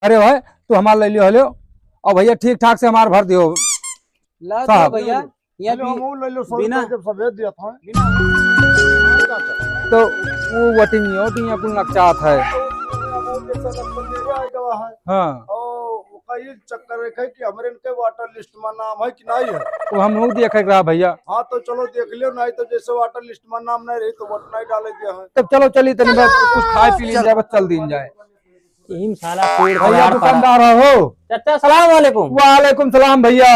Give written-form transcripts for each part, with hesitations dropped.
अरे भाई तू हमारा ले लियो हलो और भैया ठीक ठाक से हमारा भर दियो ला दो साहब। भैया यहाँ चलो हम वो ले लो 100 बिना रुपया जब सफेद दिया था तो वो वोटिंग वोटिंग कुल नक्चात है। हाँ कई चक्कर है कि हमारे इनके वाटर लिस्ट में नाम है कि नहीं है। तो हम लोग देख रहा भैया। हाँ तो चलो देख लियो, नहीं तो जैसे वाटर लिस्ट में नाम नहीं रही तो वोट नहीं डाले दिया है। तब चलो चली तनी बस कुछ खाए पी ली जाए बस चल दिन जाए। यही साला पेड़ भैया दुकानदार हो? चाचा सलाम वालेकुम। वालेकुम सलाम भैया।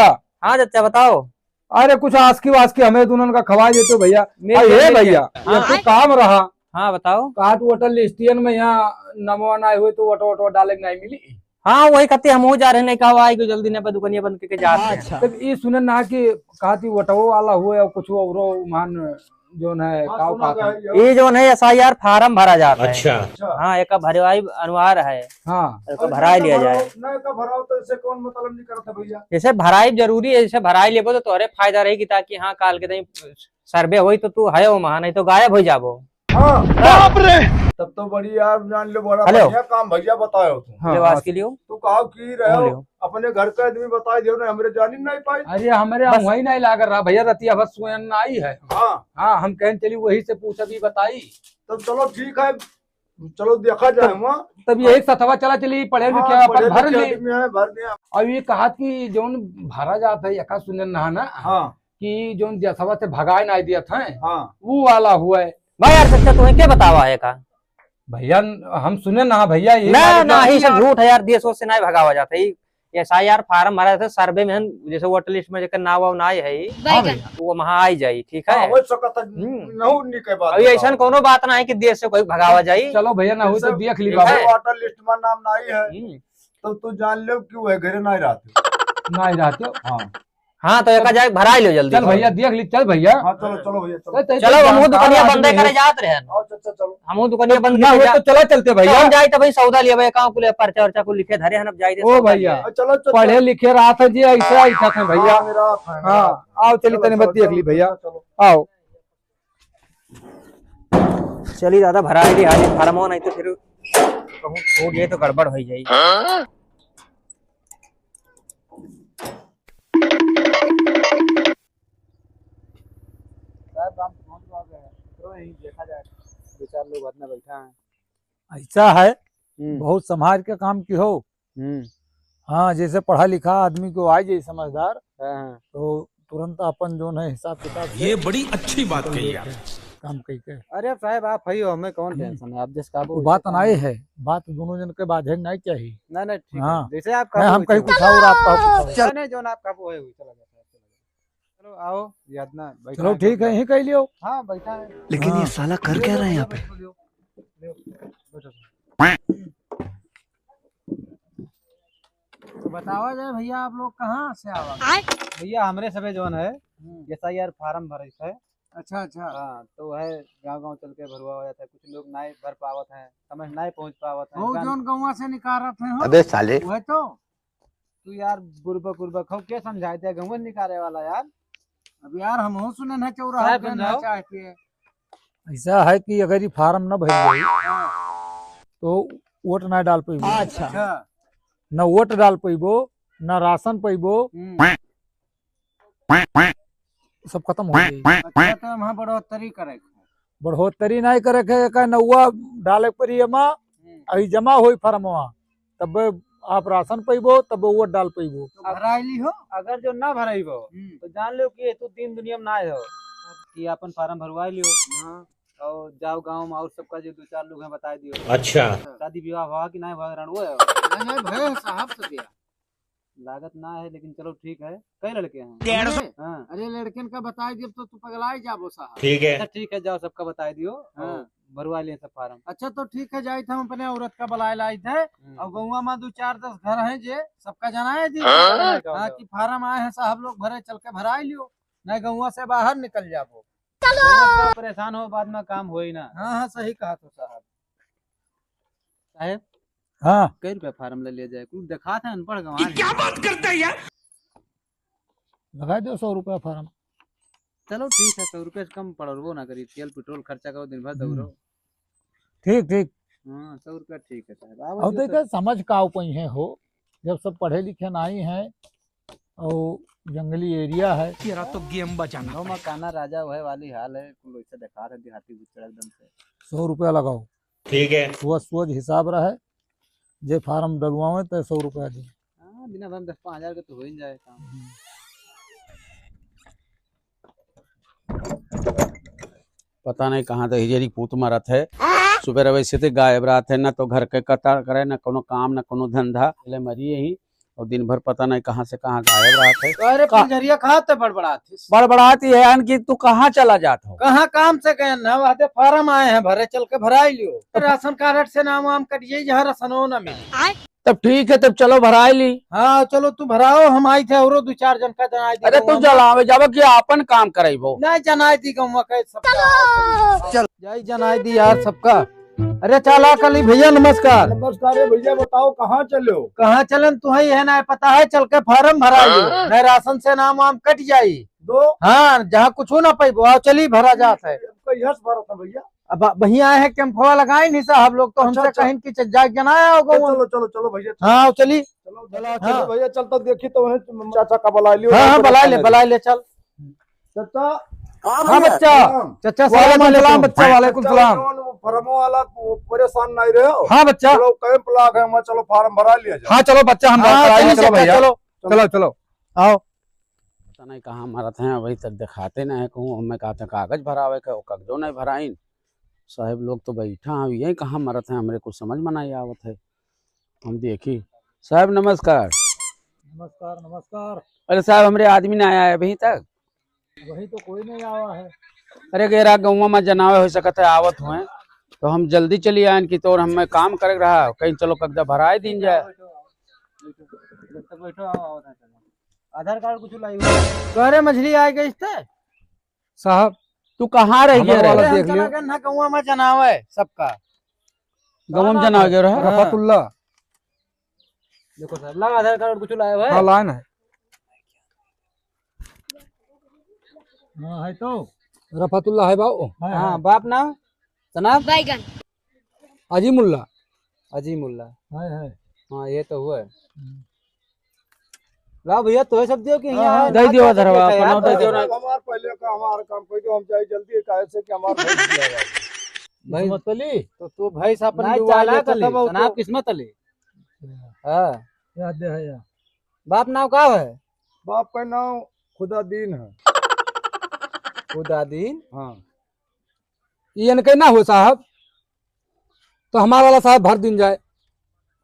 हाँ चाचा बताओ। अरे कुछ आस्की वास्की हमें दोनों का खवा देते भैया। मेरे अरे लिए भैया हाँ। ये तो काम रहा हाँ बताओ। कहा तो वोटर लिस्टियन में यहाँ नमवा ना हुए तो वोटर वोटर डाले नहीं मिली। हाँ वही कहते हम हो जा रहे नहीं कहा आई जल्दी ने दुकानिया बंद करके जा रहे हैं। तब ये सुने ना कि कहा थी वोटो वाला हुए और कुछ और मान जो है काव का ये जो है SIR फार्म भरा जाता है। अच्छा हाँ एक भरवाई अनिवार्य है। हाँ एक भराई लिया जाए। नहीं का भराओ तो इससे कौन मतलब नहीं करता भैया। जैसे भराई जरूरी है, जैसे भराई लेबो तो तोहरे फायदा रहेगी ताकि हाँ काल के सर्वे हुई तो तू है वहाँ, नहीं तो गायब हो जाबो। हाँ तब तो बड़ी यार जान लो बड़ा हेलो। बढ़िया काम भैया बतायो तुम। हाँ के लिए तू कहा की रहे हो अपने घर का आदमी बता दियो ना, हमरे जानी नहीं पाई। अरे हमारे यहाँ वही नहीं लाग रहा भैया रतिया बस स्वयं आई है। हाँ हाँ हम कहें चली वही से पूछा भी बताई। तब चलो ठीक है, चलो देखा जाए वहाँ। तब ये एक सथवा चला चली पढ़े लिखे अपन भर ली। भर दिया। और ये कहा कि जोन भरा जाता है यका सुनन ना ना हाँ कि जोन जसवा से भगाए ना दिया था हाँ वो वाला हुआ है। भाई यार सच्चा तुम्हें क्या बतावा है का? भैया हम सुने ना भैया ये ना ही सब झूठ है यार, देश से नहीं भगावा जाता है। SIR फार्म भरा था सर्वे में, जैसे वोटर लिस्ट में जेकर नाव वाव ना है वो वहाँ आई जाई। ठीक है हो सकता नहीं के बात। अभी ऐसा कोनो बात ना है कि देश से कोई भगावा जाई। चलो भैया ना हो तो देख ली वाटर लिस्ट में नाम नहीं है तो तू जान लो क्यों है घरे नहीं रहते नहीं रहते। हाँ हाँ तो एक जाए भरा लो जल्दी। चल भैया देख ली। चल भैया हाँ चलो चलो भैया चलो चलो हम दुकानिया बंद करे जात रहे चलो हम दुकानिया बंद ना हो तो चला चलते भैया। हम जाए तो भाई सौदा लिया भाई कहाँ कुल पर्चा वर्चा को लिखे धरे हम जाए ओ भैया चलो पढ़े लिखे रहा था जी ऐसा ऐसा था भैया। मेरा हाँ आओ चली तनी बस देख ली भैया। आओ चली दादा भरा ली हाली फार्म नहीं तो फिर कहूँ छोड़ गए तो गड़बड़ हो जाएगी। देखा जाए दो चार लोग अपना बैठा है। ऐसा है बहुत संभाल के काम की हो। हाँ जैसे पढ़ा लिखा आदमी को आए जाए समझदार तो तुरंत अपन जो है हिसाब किताब ये बड़ी अच्छी बात कही आप। काम कही के। अरे साहब आप ही हो, हमें कौन टेंशन है, आप जिस काबू बात आए है बात दोनों जन के बात है नहीं चाहिए। नहीं नहीं ठीक हाँ। है जैसे आप नहीं, हम कहीं कुछ और आपका नहीं जो आप काबू है चला जाता है। चलो आओ याद ना बैठा चलो ठीक है यही कह लियो। हाँ बैठा है। लेकिन हाँ। ये साला कर क्या रहा है यहाँ पे? तो बतावा जाए भैया आप लोग कहाँ से आवा? भैया हमरे सबे जोन है SIR फार्म भरे है। अच्छा अच्छा हाँ तो है गांव गांव चल के भरवा हो जाता है, कुछ लोग नहीं भर पावत हैं, समझ नहीं पहुंच पावत है। वो जोन गांव से निकारत है अबे साले वो है तो तू यार बुरबक उर्बक हो क्या समझाए थे गांव निकाले वाला यार। अब यार हम हो सुने न चौराहा बनना चाहते हैं। ऐसा है कि अगर ये फार्म न भर जाए तो वोट ना डाल पेबो। अच्छा न वोट डाल पेबो न राशन पेबो सब खत्म हो जाए। अच्छा तो वहाँ बढ़ोतरी करे बढ़ोतरी नहीं करे के नौवा डाले पड़ी अमा अभी जमा हो फर्मवा तब आप राशन पेबो तब वोट डाल पेबो। भराइली हो अगर जो ना भराइबो तो जान लो कि तू तीन दुनिया में ना हो कि अपन फार्म भरवा लियो और जाओ गांव में और सबका जो दो चार लोग हैं बता दियो। अच्छा शादी विवाह हुआ कि नहीं हुआ रणुआ है भय साहब से दिया लागत ना है लेकिन चलो ठीक है। कई लड़के हैं? हाँ। अरे लड़कन का बता दियो तो तू पगलाई जाबो साहब। ठीक है अच्छा ठीक है जाओ सबका बता दियो। हाँ। भरवा लिए सब फार्म। अच्छा तो ठीक है जाए थे हम अपने औरत का बुलाए लाई थे और गौवा में 2 4 10 घर हैं जे सबका जाना है जी। हाँ कि फार्म आए हैं साहब लोग भरे चल के भरा लियो नहीं गौवा से बाहर निकल जाबो। परेशान हो बाद में काम हो ही ना। हाँ हाँ सही कहा तो साहब। साहब हाँ कई रुपया फार्म ले लिया जाए कुछ दिखा था अनपढ़ गंवा क्या बात करते हैं यार? लगा दो 100 रुपया फार्म। चलो ठीक है 100 रुपये से कम पड़ो ना करी तेल पेट्रोल खर्चा करो दिन भर दौड़ो। ठीक ठीक हाँ 100 रुपया ठीक है साहब। और देखे समझ का उपई हो, जब सब पढ़े लिखे नहीं है और जंगली एरिया है। तेरा तो गेम बचाना नो मकाना राजा वह वाली हाल है, कुल वैसे दिखा रहे देहाती गुच्चड़ एकदम से। 100 रुपया लगाओ, ठीक है। सोच हिसाब रहे, जे फार्म डलवावे तो 100 रुपया दी। हाँ बिना भर 10-5 हजार के तो हो ही जाए काम। पता नहीं कहाँ तो हिजरी पूत मरत है। सुबह वैसे तो गायब रात है, ना तो घर के कतार करे, ना कोनो काम, ना कोनो धंधा, ले मरी यही और दिन भर पता नहीं कहाँ से कहाँ गायब रात है। अरे फुलझरिया कहाँ ते बड़बड़ाती बड़बड़ाती है यान कि तू कहाँ चला जाता हो? कहाँ काम से गए ना, वहाँ फार्म आए हैं भरे, चल के भरा लियो। राशन कार्ड से नाम वाम कटिए, जहाँ राशनो न मिले। तब ठीक है, तब चलो भरा ली। हाँ चलो तू भराओ, हम आई थे और 2-4 जन का जनाई दी। अरे तू जलावे जाबो कि अपन काम करे वो? नहीं जनाई दी गौवा का सबका। चल जाई जनाई दी यार सबका। अरे चला कली भैया नमस्कार। नमस्कार भैया, बताओ कहाँ चले हो? कहाँ चलन तू है ना पता है, चल के फार्म भरा लियो, नहीं राशन से नाम वाम कट जाई। दो हाँ जहाँ कुछ हो ना पाइबो, आओ चली भरा जात है। यस भरा था भैया। अब भैया है कैंपवा लगाए नहीं साहब लोग, तो हमसे कहीं की जाग जनाया होगा। चलो चलो चलो भैया, हाँ चली। चलो चलो भैया, चल तो देखी तो उन्हें चाचा का बुला लियो। हाँ बुला ले चल। चाचा। हाँ बच्चा, चाचा वालेकुम बच्चा, वालेकुम सलाम। फार्मो वाला परेशान नहीं रहे हो? हाँ बच्चा, चलो कैंप लाग है, चलो फार्म भरा लिया जाए। हाँ चलो बच्चा, हम चलो भैया, चलो चलो आओ। पता नहीं कहाँ मरत है, वही तक दिखाते नहीं कहूँ। मैं कहते कागज भरावे के, कागजों नहीं भराइन। साहब लोग तो बैठा हैं, यही कहाँ मरत है, हमरे कुछ समझ में नहीं आवत है। हम देखी। साहब नमस्कार। नमस्कार नमस्कार। अरे साहब हमरे आदमी नहीं आया अभी तक। वही तो कोई नहीं आवा है। अरे गेरा गौवा में जनावे हो सकते है, आवत हुए तो हम जल्दी चली आए कि तोर हमें काम कर रहा कहीं, चलो कब्जा भराए दिन जाए। आधार कार्ड कुछ लाई अरे मछली आ गई साहब तू कहाँ रह गया? देख लियो, गौवा में जनावे सबका। गौवा में जना गया रहा। रफतुल्ला। देखो सर लगा आधार कार्ड कुछ लाया हुआ है। हाँ लाइन है। हाँ है तो रफतुल्ला है बाबू। हाँ बाप नाम जनाब बैगन अजीमुल्ला। अजीमुल्ला है। हाँ ये तो हुआ है। ला भैया तो सब दियो कि हाँ, दे दियो धरवा अपना दे दियो ना। हमार पहले का हमारा काम कोई तो हम चाहिए जल्दी काहे से कि हमार भाई किस्मत अली। तो तू भाई साहब नहीं, अपन चालाक अली, जनाब किस्मत अली। हाँ याद है यार। बाप नाम का है? बाप का नाम खुदादीन है। खुदादीन। हाँ ये इनके ना हो साहब, तो हमारा वाला साहब भर दिन जाए।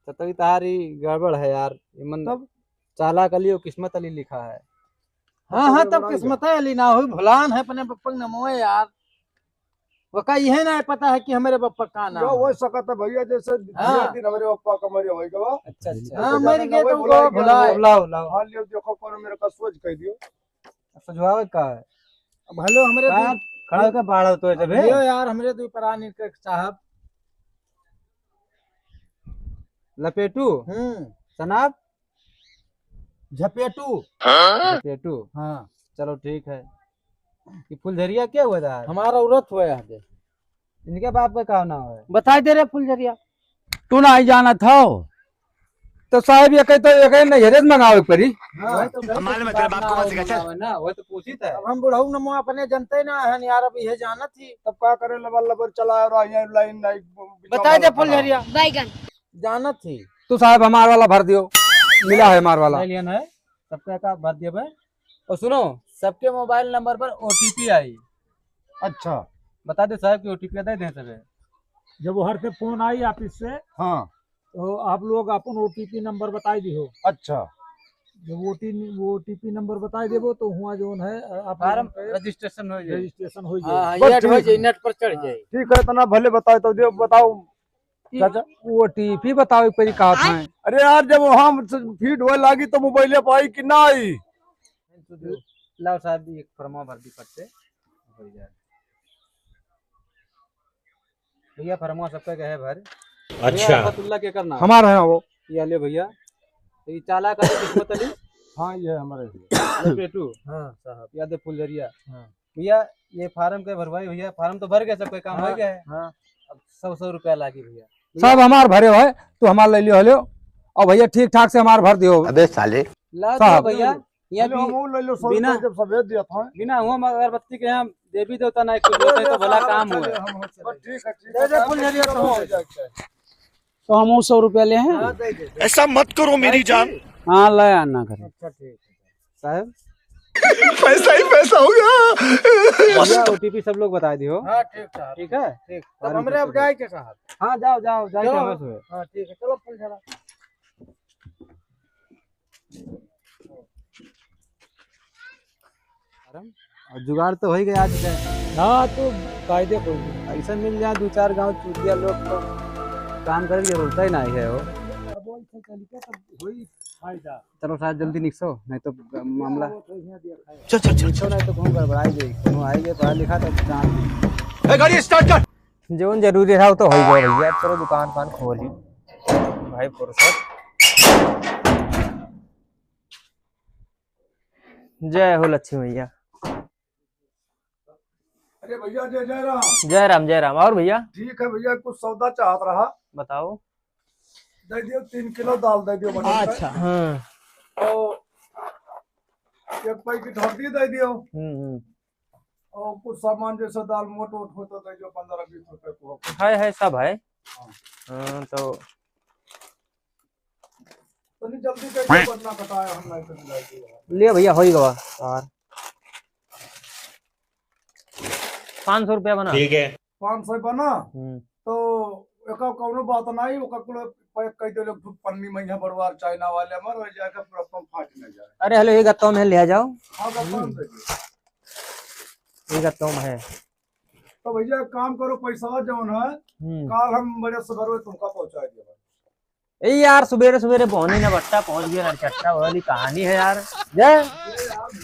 तो तभी तारी गड़बड़ है यार, इमन तब चालाक अली और किस्मत अली लिखा है। हाँ हाँ तब किस्मत है अली ना हुई, भुलान है अपने बप्पा नमो है यार। वो का यह ना पता है कि हमारे बप्पा का नाम जो वो सकता भैया, जैसे दिन हमारे पप्पा का मरे होई गवा। अच्छा अच्छा। हाँ, मर गए तो बुलाओ, बुलाओ। हाँ लियो, देखो कौन मेरे का सोच कह दियो। सजवावे का है। अब हेलो हमारे खड़ा होकर बाढ़ तो जब है यार, हमरे दो परानी के साहब लपेटू जनाब झपेटू झपेटू। हाँ चलो ठीक है। कि फुलझरिया क्या हुआ था? हमारा उरत हुआ है। इनके बाप का क्या नाम है? बताई दे रहे फुलझरिया। तू नहीं जाना था तो साहब ये कहते एक नहरेज मंगावे पड़ी। मालूम है तेरे बाप को मत सिखा, चल। ना वो तो पूछी था। अब हम बुढ़ऊ नमो अपने जनते ना है यार, अब यह जाना थी। तब क्या करे, लबर लबर चला और यहाँ लाइन नहीं। बताई दे फुलझरिया। बैगन जाना थी तो साहब हमारा वाला भर दियो, मिला है हमारा वाला। लिया है सबका का भर दिया भाई। और सुनो सबके मोबाइल नंबर पर ओटीपी आई। अच्छा बता दे साहब की ओटीपी दे दें सब। जब वो हर से फोन आई ऑफिस से, हाँ तो आप लोग अपन ओटीपी नंबर बताई दी हो। अच्छा, जब ओटीपी नंबर बताई देबो तो हुआ जो है आप फार्म रजिस्ट्रेशन हो जाए। रजिस्ट्रेशन हो हाँ जाए। ये नेट पर चढ़ जाए। ठीक है, इतना भले बताओ तो दे बताओ चाचा। ओटीपी बताओ पहले कहा था। अरे यार जब वहाँ फीड होए लागी तो मोबाइल पे आई कि ना आई? लाओ साहब एक फर्मा भर दी पट्टे हो जाए। भैया फर्मा सबका क्या है भर। अच्छा रहमतुल्लाह के करना हमारा है वो। ये ले भैया। तो ये चाला का किस्मत अली। हाँ ये हमारे पेटू। हाँ साहब। याद है फुलझरिया। हाँ। भैया ये फार्म के भरवाई भैया, फार्म तो भर गया, सब कोई काम हो गया है। हाँ। अब 100 रुपया लागी भैया। सब हमार भरे है, तू हमार ले लियो हलो, और भैया ठीक ठाक से हमार भर दियो। अबे साले ला दो साहब। भैया, यहाँ हम वो ले लो 100 बिना- रुपया जब सफेद दिया था। बिना हुआ अगरबत्ती के यहाँ देवी देवता नहीं कुछ होते तो भला काम हुआ। ठीक है दे दे फुलझड़िया तो हो। तो हम 100 रुपया ले हैं। हाँ, दे दे। ऐसा मत करो मेरी जान। हाँ ले आना करे। अच्छा ठीक है साहब। पैसा ही पैसा होगा। ओटीपी सब लोग बता दियो। हाँ ठीक है ठीक है, ठीक। तब हमरे अब जाए के साहब। हाँ जाओ जाओ जाए चलो। हमें से। हाँ ठीक है, चलो फुलझड़ा। और जुगाड़ तो हो ही गया आज का। हाँ तो कायदे कोई नहीं। ऐसा मिल जाए 2-4 गांव चूतिया लोग तो काम करे की जरूरत ही नहीं है। वो चलो शायद जल्दी निकसो, नहीं तो मामला चल चल चल निकसो नहीं तो कहूँ गड़बड़ाई जाए। कहूँ आएंगे पढ़ा लिखा तो जान गाड़ी स्टार्ट कर। जो जरूरी था वो तो हो ही गया भैया। चलो दुकान पान खोली भाई फुर्सत। जय हो लक्ष्मी भैया। अरे भैया जय जय राम। जय राम जय राम। और भैया ठीक है भैया, कुछ सौदा चाहत रहा, बताओ। दे दियो 3 किलो दाल दे दियो मटर का। अच्छा हाँ। और 1 पैकेट हल्दी दे दियो, और कुछ सामान जैसे दाल मोट वोट हो तो दे दियो 15-20 रुपए को। है सब है। हाँ तो तो नहीं जल्दी कर बदना कटाया हम नहीं तो मिला दियो। ले भैया हो ही गवा। और 500 रुपया बना। ठीक है 500 बना तो एक कौनो बात नहीं, ओका कुल पैक कर दे लोग पन्नी में बड़वार चाइना वाले मर हो जाएगा, पूरा पंप फाट न जाए। अरे हेलो ये गत्तों में ले जाओ। हाँ बस दे दियो। ये गत्तों में है। तो भैया एक काम करो, पैसा जौन है कल हम बड़े सवेरे तुमका पहुंचा दिया। ए यार सवेरे सवेरे पहुंची ना बट्टा पहुंच गया चट्टा वाली कहानी है यार। जय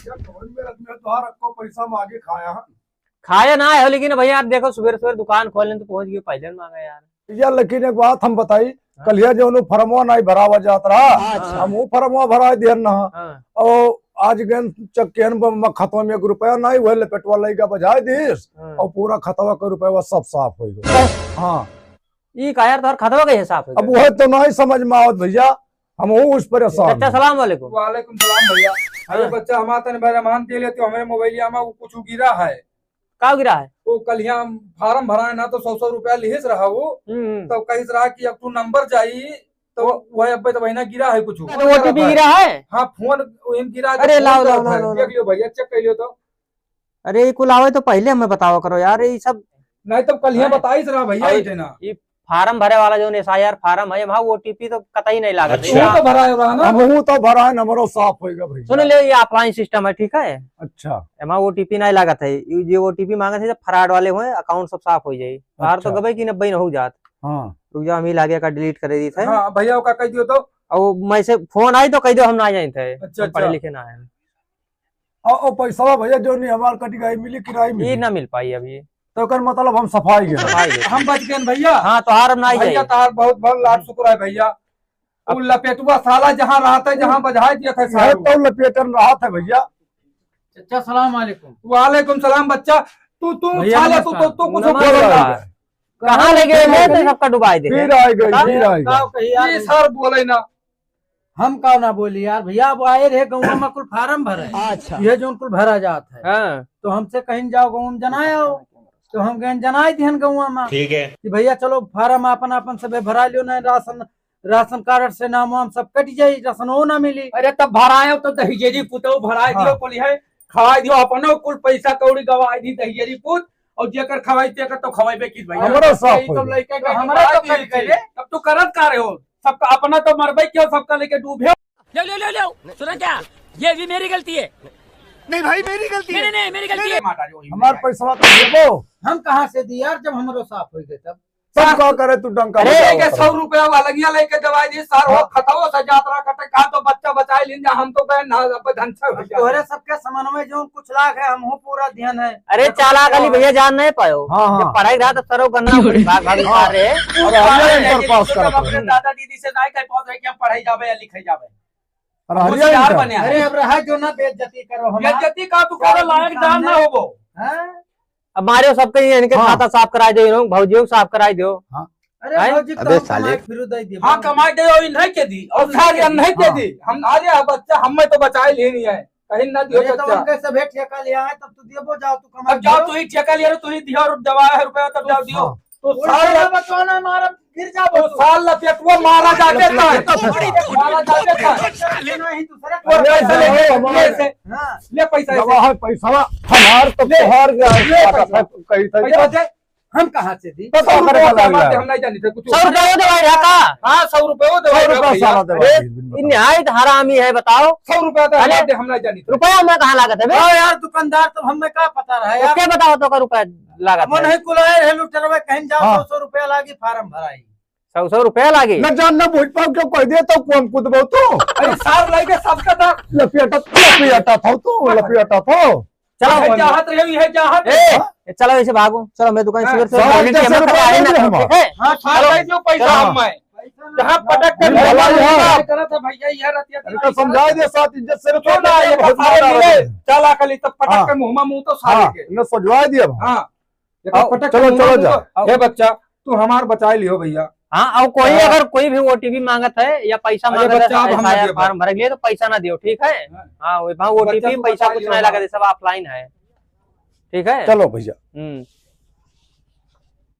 तुहार को पैसा मांगे खाया है। खाया ना है लेकिन भैया आप देखो सवेरे सवेरे दुकान खोलने तो पहुंच गए, पहले मांगा यार। यार लेकिन एक बात हम बताई, कलिया जो फरमवा नहीं भरावा जात रहा, हम वो फरमवा भरा दियन ना, और आज गन चक्केन खतवा में 1 रुपया नहीं हुए, लपेटवा लगा बजाय दिस, और पूरा खतवा का रुपया सब साफ हो गया। हाँ ये का यार तुम्हारा खतवा के हिसाब है। अब वह तो नहीं समझ में आवत भैया, हम उस परेशान। अच्छा सलाम वालेकुम। वालेकुम सलाम भैया। अरे बच्चा हमारा तने मेहमान के लिए तो हमारे मोबाइलिया में वो कुछ गिरा है। का गिरा है? वो कल यहाँ फार्म भरा है ना, तो 100 रुपया लिहिस रहा वो, तो कहिस रहा कि अब तू नंबर जाई तो वह अब तो महीना गिरा है कुछ। ओटीपी गिरा है? हाँ फोन गिरा है। अरे लाओ लाओ लाओ देख लियो भैया, चेक कर लियो तो। अरे ये कुल आवे तो पहले हमें बताओ करो यार, ये सब नहीं तो कल यहाँ बताइस रहा भैया ही देना। ये फार्म भरे वाला जो एसआईआर फार्म है वहाँ ओटीपी तो कतई नहीं लागत। अच्छा। तो भरा है ना, हम तो भरा है, नंबरों साफ होगा भैया। सुन ले ये ऑफलाइन सिस्टम है, ठीक है। अच्छा एमा ओटीपी नहीं लागत है। ये जो ओटीपी मांगे थे फ्रॉड वाले हुए, अकाउंट सब साफ हो जाये। बाहर तो गबे की 90 न हो जात। हाँ रुक जाओ, हम ही लागे का डिलीट करे दी थे। हाँ भैया का कह दियो तो। और मैं से फोन आई तो कह दो हम ना जाए थे। अच्छा, पढ़े लिखे ना है। और पैसा भैया जो नहीं हमार कटी गई मिली किराई ये मिली, ना मिल पाई अभी। तो कर मतलब हम सफाई गए। हम बच गए भैया। हाँ तो हार ना भैया जाए। तार बहुत बहुत लाख शुक्र है भैया। अब लपेटुआ साला जहाँ रहा था, जहाँ बजाय दिया था है तो लपेटन रहा था भैया। चाचा सलाम वालेकुम। वालेकुम सलाम बच्चा। तू साले तू कुछ नमस्कार। कहाँ ले गए मैं तो सबका डुबाई दे। फिर आए गए, फिर आए गए। ये सर बोले ना, हम का ना बोली यार भैया। अब आए रहे गाँव में कुल फार्म भरे। अच्छा ये जो कुल भरा जात है, हाँ तो हमसे कहीं जाओ गाँव में जनाओ, तो हम गए जनाए दिहन गाँव में ठीक है कि भैया चलो फार्म अपन अपन सब भरा लियो, ना राशन कार्ड से नाम वाम सब कट जाये, राशनो ना मिली। अरे तब भराए तो दहिजेरी पुतो भराए दियो, बोली है खवाई दियो अपनो कुल पैसा कौड़ी गवाई दी दहिजेरी पुत, और जेकर खवाई तेकर तो खवाइबे की भैया। हमारा साफ हो तो गया। लइका के हमारा तो खवाई कल दिए। तब तो करत का रहे हो, सबका अपना तो मरबे क्यों, सबका लेके डूबे। लो सुना क्या, ये भी मेरी गलती है। नहीं भाई मेरी गलती है। नहीं मेरी गलती है। हमार पैसा तो देबो। हम कहाँ से दी यार, जब हमारो साफ हो गए तब। सब का करे तू डंका अरे बजाओ के करो। 100 रुपया वालगिया लेके दवाई दी सार हो खतवो से यात्रा कटे का तो बच्चा बचाए लिन जा, हम तो गए ना अब धन से हो गया। तोहरे सबके समान में जो कुछ लाख है, हम पूरा ध्यान है। अरे चालाक अली भैया जान नहीं पायो। हाँ, हाँ। जब पढ़ाई रहा तो सरो करना भाग भाग मार रहे। अरे हरिया इंटर पास करा था। अपने दादा दीदी से नहीं कह पाओ कि हम पढ़ाई जावे या लिखाई जावे। अरे हरिया होशियार इंटर। बने अरे अब रहा जो ना बेइज्जती करो हम। बेइज्जती का तू करे लायक जान ना होबो। अब मारियो सबके इनके हाँ। खाता साफ कराई दो, भौजियों साफ कराई दो। अरे हैं? भौजी अबे तो साले। कमाई फिर दे दी हाँ कमाई दे और नहीं के दी और सारे नहीं के दी हम अरे बच्चा हमें तो बचाए ले नहीं है कहीं ना दियो अरे तो बच्चा हम कैसे भेट ठेका लिया है तब तो दियो जाओ तू कमाई अब जाओ तू ही ठेका लिया तू ही दियो और दवा है रुपया तब जाओ दियो तो साल बचवाना मारा गिर जा तो साल लपेटुआ मारा जाते था मारा जाते था नहीं दूसरे और पैसा ले ले पैसा है पैसा हमार तो तोहार कही था पैसा दे हम कहाँ से दी तो हम करे लग गया नहीं जानी थे कुछ 100 रुपये दवाई रखा। हाँ 100 रुपये वो दवाई 100 रुपया साला दे निहायत हरामी है, बताओ 100 रुपया तो अरे, हम नहीं जानी थे रुपया में कहाँ लागत है बे? हाँ यार दुकानदार तो हमें क्या पता रहा यार क्या बताओ तो का रुपया लागत मन है? है कुलाए है लुटरवे कहीं जाओ हाँ। 100 रुपया लागी फार्म भराई 100 रुपया लागी। न जानना भूल पाओ क्यों कह दिया तो कौन कूद बहु तू अरे साल लगे सबका था लपेटा था तू लपेटा था चलो चाहत रहे है चाहत चलो ऐसे भागो, चलो मैं दुकान हाँ, से 100 रुपया हाँ साल जो पैसा हाँ। हम जहाँ पटक कर मिल वाला है। करा था भैया यार इनका समझा दे साथ इज्जत से क्यों ना ये सारे मिले चला कली तब पटक के मुंह मुंह तो सारे हाँ के इन्हें सजवा दिया हाँ आओ, पटक चलो, के चलो मुंह जा। तो- ए बच्चा तू हमार बचाए लियो भैया हाँ, और कोई अगर कोई भी ओटीपी मांगत है या पैसा अरे मांगत बच्चा, अब हम है दिए फॉर्म भर लिए तो पैसा ना दियो, ठीक है। हाँ वहाँ बच्चा ओटीपी को पैसा बचा कुछ लियो, नहीं हाँ। लगा, सब ऑफलाइन है, ठीक है। चलो भैया हम्म